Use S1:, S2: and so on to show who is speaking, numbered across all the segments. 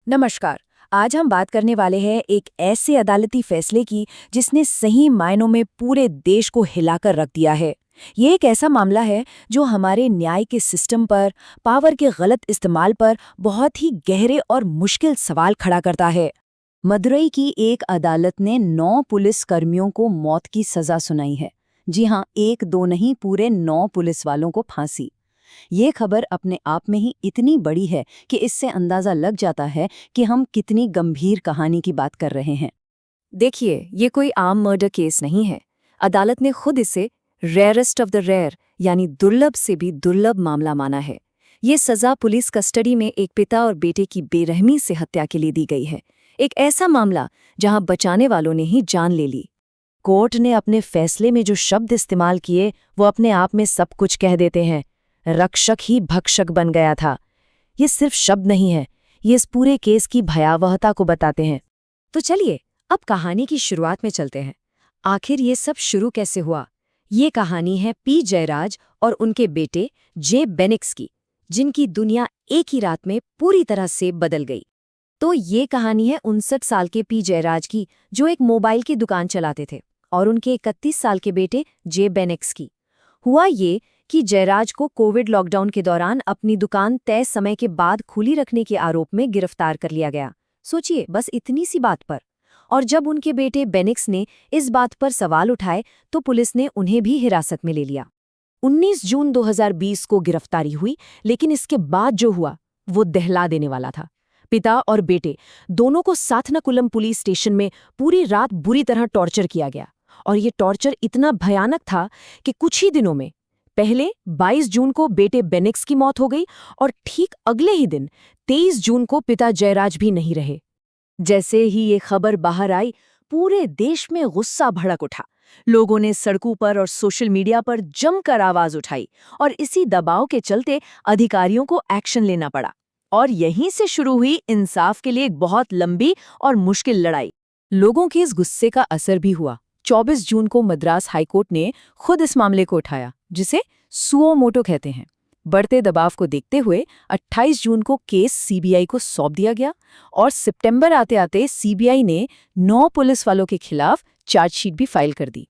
S1: नमस्कार। आज हम बात करने वाले हैं एक ऐसे अदालती फैसले की जिसने सही मायनों में पूरे देश को हिलाकर रख दिया है। ये एक ऐसा मामला है जो हमारे न्याय के सिस्टम पर, पावर के गलत इस्तेमाल पर बहुत ही गहरे और मुश्किल सवाल खड़ा करता है।
S2: मदुरई की एक अदालत ने 9 पुलिस कर्मियों को मौत की सजा सुनाई है। जी हां, एक दो नहीं, पूरे 9 पुलिस वालों को फांसी। ये खबर अपने आप में ही इतनी बड़ी है कि इससे अंदाजा लग जाता है कि हम कितनी गंभीर कहानी की बात कर रहे हैं।
S1: देखिए, ये कोई आम मर्डर केस नहीं है। अदालत ने खुद इसे रेयरेस्ट ऑफ द रेयर यानी दुर्लभ से भी दुर्लभ मामला माना है। ये सजा पुलिस कस्टडी में एक पिता और बेटे की बेरहमी से हत्या के लिए दी गई है। एक ऐसा मामला जहां बचाने वालों ने ही जान ले ली। कोर्ट ने अपने फैसले में जो शब्द इस्तेमाल किए वो अपने आप में सब कुछ कह देते हैं। रक्षक ही भक्षक बन गया था। ये सिर्फ शब्द नहीं है, ये इस पूरे केस की भयावहता को बताते हैं। तो चलिए अब कहानी की शुरुआत में चलते हैं। आखिर ये सब शुरू कैसे हुआ? ये कहानी है पी जयराज और उनके बेटे जे बेनिक्स की, जिनकी दुनिया एक ही रात में पूरी तरह से बदल गई। तो ये कहानी है 59 साल के पी जयराज की, जो एक मोबाइल की दुकान चलाते थे, और उनके 31 साल के बेटे जे बेनिक्स की। हुआ ये कि जयराज को कोविड लॉकडाउन के दौरान अपनी दुकान तय समय के बाद खुली रखने के आरोप में गिरफ्तार कर लिया गया। सोचिए, बस इतनी सी बात पर। और जब उनके बेटे बेनिक्स ने इस बात पर सवाल उठाए तो पुलिस ने उन्हें भी हिरासत में ले लिया। 19 जून 2020 को गिरफ्तारी हुई, लेकिन इसके बाद जो हुआ वो दहला देने वाला था। पिता और बेटे दोनों को साथनाकुलम पुलिस स्टेशन में पूरी रात बुरी तरह टॉर्चर किया गया। और ये टॉर्चर इतना भयानक था कि कुछ ही दिनों में, पहले 22 जून को बेटे बेनिक्स की मौत हो गई और ठीक अगले ही दिन 23 जून को पिता जयराज भी नहीं रहे। जैसे ही ये खबर बाहर आई, पूरे देश में गुस्सा भड़क उठा। लोगों ने सड़कों पर और सोशल मीडिया पर जमकर आवाज उठाई और इसी दबाव के चलते अधिकारियों को एक्शन लेना पड़ा। और यहीं से शुरू हुई इंसाफ के लिए एक बहुत लंबी और मुश्किल लड़ाई। लोगों के इस गुस्से का असर भी हुआ। 24 जून को मद्रास हाईकोर्ट ने खुद इस मामले को उठाया, जिसे सुओ मोटो कहते हैं। बढ़ते दबाव को देखते हुए 28 जून को केस सीबीआई को सौंप दिया गया और सितंबर आते आते सीबीआई ने 9 पुलिस वालों के खिलाफ चार्जशीट भी फाइल कर दी।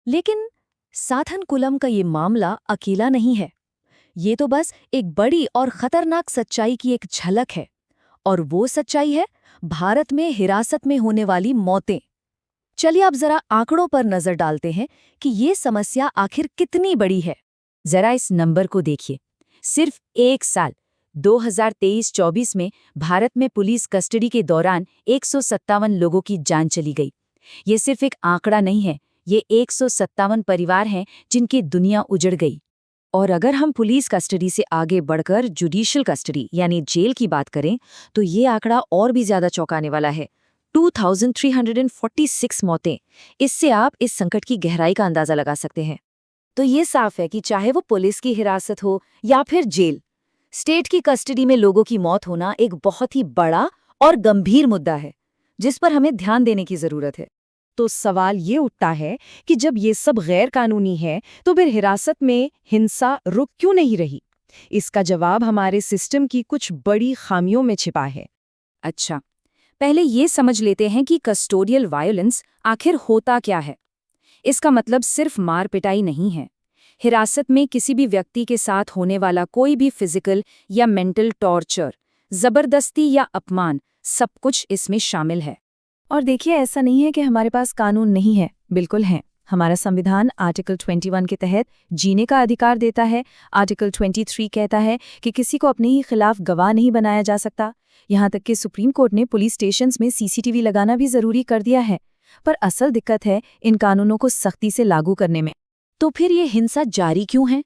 S1: लेकिन साथनकुलम का ये मामला अकेला नहीं है। ये तो बस एक बड़ी और खतरनाक सच्चाई की एक झलक है। और वो सच्चाई है भारत में हिरासत में होने वाली मौतें। चलिए अब जरा आंकड़ों पर नजर डालते हैं कि ये समस्या आखिर कितनी बड़ी है। जरा इस नंबर को देखिए। सिर्फ एक साल 2023-24 में भारत में पुलिस कस्टडी के दौरान 157 लोगों की जान चली गई। ये सिर्फ एक आंकड़ा नहीं है, ये 157 परिवार हैं जिनकी दुनिया उजड़ गई। और अगर हम पुलिस कस्टडी से आगे बढ़कर जुडिशियल कस्टडी यानी जेल की बात करें, तो ये आंकड़ा और भी ज्यादा चौंकाने वाला है। 2346 मौतें। इससे आप इस संकट की गहराई का अंदाजा लगा सकते हैं। तो ये साफ है कि चाहे वो पुलिस की हिरासत हो या फिर जेल, स्टेट की कस्टडी में लोगों की मौत होना एक बहुत ही बड़ा और गंभीर मुद्दा है, जिस पर हमें ध्यान देने की जरूरत है। तो सवाल ये उठता है कि जब ये सब गैर कानूनी है, तो फिर हिरासत में हिंसा रुक क्यों नहीं रही? इसका जवाब हमारे सिस्टम की कुछ बड़ी खामियों में छिपा है। अच्छा, पहले ये समझ लेते हैं कि कस्टोडियल वायलेंस आखिर होता क्या है। इसका मतलब सिर्फ मार पिटाई नहीं है। हिरासत में किसी भी व्यक्ति के साथ होने वाला कोई भी फिजिकल या मेंटल टॉर्चर, जबरदस्ती या अपमान, सब कुछ इसमें शामिल है। और देखिए, ऐसा नहीं है कि हमारे पास कानून नहीं है, बिल्कुल है। हमारा संविधान आर्टिकल 21 के तहत जीने का अधिकार देता है। आर्टिकल 23 कहता है कि किसी को अपने ही खिलाफ गवाह नहीं बनाया जा सकता। यहाँ तक कि सुप्रीम कोर्ट ने पुलिस स्टेशंस में सीसीटीवी लगाना भी जरूरी कर दिया है। पर असल दिक्कत है इन कानूनों को सख्ती से लागू करने में। तो फिर ये हिंसा जारी क्यों है?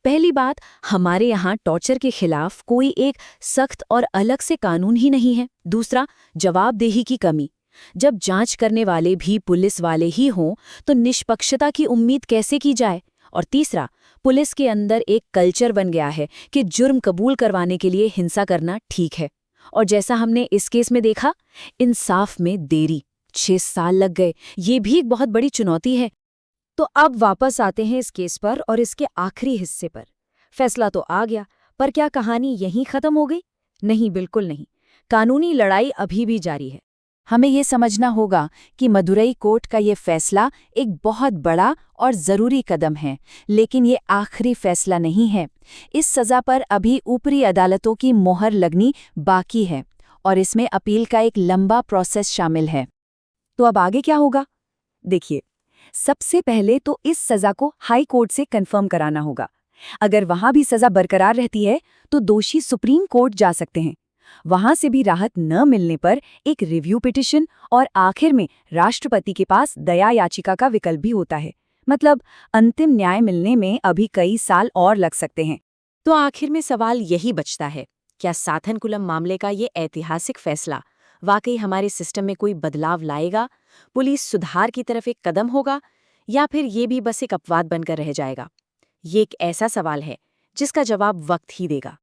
S1: पहली बात, हमारे यहाँ टॉर्चर के खिलाफ कोई एक सख्त और अलग से कानून ही नहीं है। दूसरा, जवाबदेही की कमी। जब जांच करने वाले भी पुलिस वाले ही हों, तो निष्पक्षता की उम्मीद कैसे की जाए? और तीसरा, पुलिस के अंदर एक कल्चर बन गया है कि जुर्म कबूल करवाने के लिए हिंसा करना ठीक है। और जैसा हमने इस केस में देखा, इंसाफ में देरी, 6 साल लग गए। ये भी एक बहुत बड़ी चुनौती है। तो अब वापस आते हैं इस केस पर और इसके आखिरी हिस्से पर। फैसला तो आ गया, पर क्या कहानी यहीं खत्म हो गई? नहीं, बिल्कुल नहीं। कानूनी लड़ाई अभी भी जारी है।
S2: हमें ये समझना होगा कि मदुरई कोर्ट का ये फैसला एक बहुत बड़ा और ज़रूरी कदम है, लेकिन ये आखिरी फैसला नहीं है। इस सज़ा पर अभी ऊपरी अदालतों की मोहर लगनी बाकी है और इसमें अपील का एक लंबा प्रोसेस शामिल है।
S1: तो अब आगे क्या होगा? देखिए, सबसे पहले तो इस सज़ा को हाई कोर्ट से कंफर्म कराना होगा। अगर वहां भी सज़ा बरकरार रहती है तो दोषी सुप्रीम कोर्ट जा सकते हैं। वहां से भी राहत न मिलने पर एक रिव्यू पिटिशन और आखिर में राष्ट्रपति के पास दया याचिका का विकल्प भी होता है। मतलब अंतिम न्याय मिलने में अभी कई साल और लग सकते हैं।
S3: तो आखिर में सवाल यही बचता है, क्या साथनकुलम मामले का ये ऐतिहासिक फैसला वाकई हमारे सिस्टम में कोई बदलाव लाएगा, पुलिस सुधार की तरफ एक कदम होगा, या फिर ये भी बस एक अपवाद बनकर रह जाएगा? ये एक ऐसा सवाल है जिसका जवाब वक्त ही देगा।